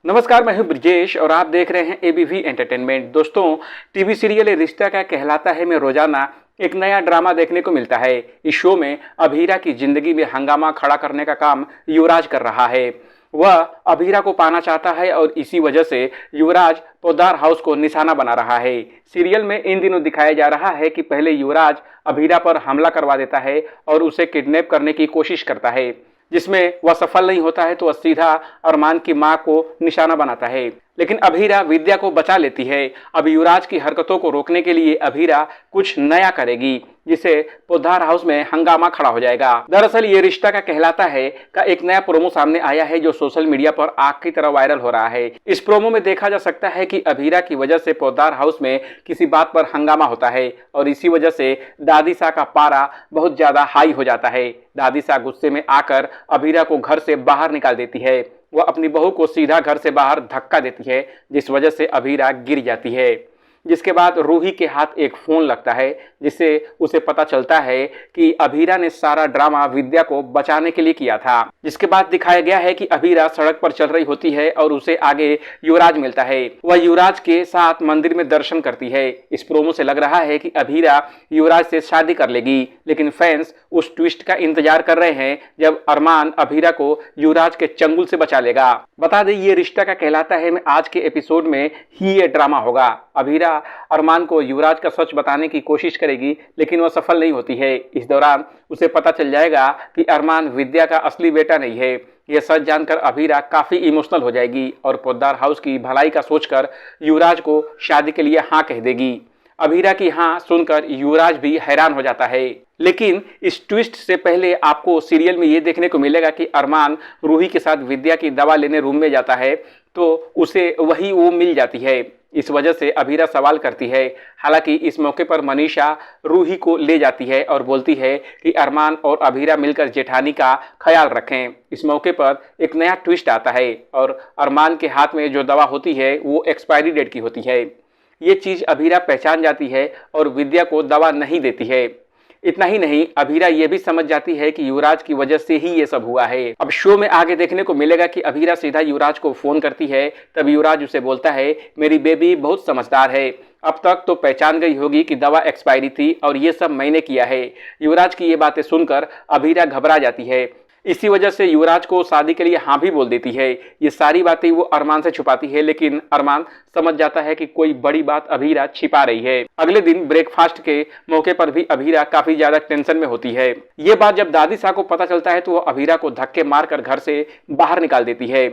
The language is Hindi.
नमस्कार, मैं हूं ब्रजेश और आप देख रहे हैं एबीवी एंटरटेनमेंट। दोस्तों, टीवी सीरियल ये रिश्ता क्या कहलाता है में रोजाना एक नया ड्रामा देखने को मिलता है। इस शो में अभीरा की जिंदगी में हंगामा खड़ा करने का काम युवराज कर रहा है। वह अभीरा को पाना चाहता है और इसी वजह से युवराज पोद्दार हाउस को निशाना बना रहा है। सीरियल में इन दिनों दिखाया जा रहा है कि पहले युवराज अभीरा पर हमला करवा देता है और उसे किडनैप करने की कोशिश करता है, जिसमें वह सफल नहीं होता है तो वह सीधा अरमान की मां को निशाना बनाता है। लेकिन अभीरा विद्या को बचा लेती है। अब युवराज की हरकतों को रोकने के लिए अभीरा कुछ नया करेगी, जिसे पोद्दार हाउस में हंगामा खड़ा हो जाएगा। दरअसल ये रिश्ता का कहलाता है का एक नया प्रोमो सामने आया है जो सोशल मीडिया पर आग की तरह वायरल हो रहा है। इस प्रोमो में देखा जा सकता है कि अभीरा की वजह से पोद्दार हाउस में किसी बात पर हंगामा होता है और इसी वजह से दादी सा का पारा बहुत ज्यादा हाई हो जाता है। दादी सा गुस्से में आकर अभीरा को घर से बाहर निकाल देती है। वह अपनी बहू को सीधा घर से बाहर धक्का देती है, जिस वजह से अभीरा गिर जाती है। जिसके बाद रूही के हाथ एक फोन लगता है, जिससे उसे पता चलता है कि अभीरा ने सारा ड्रामा विद्या को बचाने के लिए किया था। जिसके बाद दिखाया गया है कि अभीरा सड़क पर चल रही होती है और उसे आगे युवराज मिलता है। वह युवराज के साथ मंदिर में दर्शन करती है। इस प्रोमो से लग रहा है कि अभीरा युवराज से शादी कर लेगी, लेकिन फैंस उस ट्विस्ट का इंतजार कर रहे हैं जब अरमान अभीरा को युवराज के चंगुल से बचा लेगा। बता दें, ये रिश्ता का कहलाता है में आज के एपिसोड में ही ये ड्रामा होगा। अभीरा अरमान को युवराज का सच बताने की कोशिश करेगी, लेकिन वह सफल नहीं होती है। इस दौरान उसे पता चल जाएगा कि अरमान विद्या का असली बेटा नहीं है। यह सच जानकर अभीरा काफी इमोशनल हो जाएगी और पोद्दार हाउस की भलाई का सोचकर युवराज को शादी के लिए हाँ कह देगी। अभीरा की हाँ सुनकर युवराज भी हैरान हो जाता है। लेकिन इस ट्विस्ट से पहले आपको सीरियल में ये देखने को मिलेगा कि अरमान रूही के साथ विद्या की दवा लेने रूम में जाता है तो उसे वही वो मिल जाती है। इस वजह से अभीरा सवाल करती है। हालांकि इस मौके पर मनीषा रूही को ले जाती है और बोलती है कि अरमान और अभीरा मिलकर जेठानी का ख्याल रखें। इस मौके पर एक नया ट्विस्ट आता है और अरमान के हाथ में जो दवा होती है वो एक्सपायरी डेट की होती है। ये चीज अभीरा पहचान जाती है और विद्या को दवा नहीं देती है। इतना ही नहीं, अभीरा ये भी समझ जाती है कि युवराज की वजह से ही ये सब हुआ है। अब शो में आगे देखने को मिलेगा कि अभीरा सीधा युवराज को फोन करती है। तब युवराज उसे बोलता है, मेरी बेबी बहुत समझदार है, अब तक तो पहचान गई होगी कि दवा एक्सपायरी थी और ये सब मैंने किया है। युवराज की ये बातें सुनकर अभीरा घबरा जाती है। इसी वजह से युवराज को शादी के लिए हाँ भी बोल देती है। ये सारी बातें वो अरमान से छुपाती है, लेकिन अरमान समझ जाता है कि कोई बड़ी बात अभीरा छिपा रही है। अगले दिन ब्रेकफास्ट के मौके पर भी अभीरा काफी ज्यादा टेंशन में होती है। ये बात जब दादी सा को पता चलता है तो वो अभीरा को धक्के मारकर घर से बाहर निकाल देती है।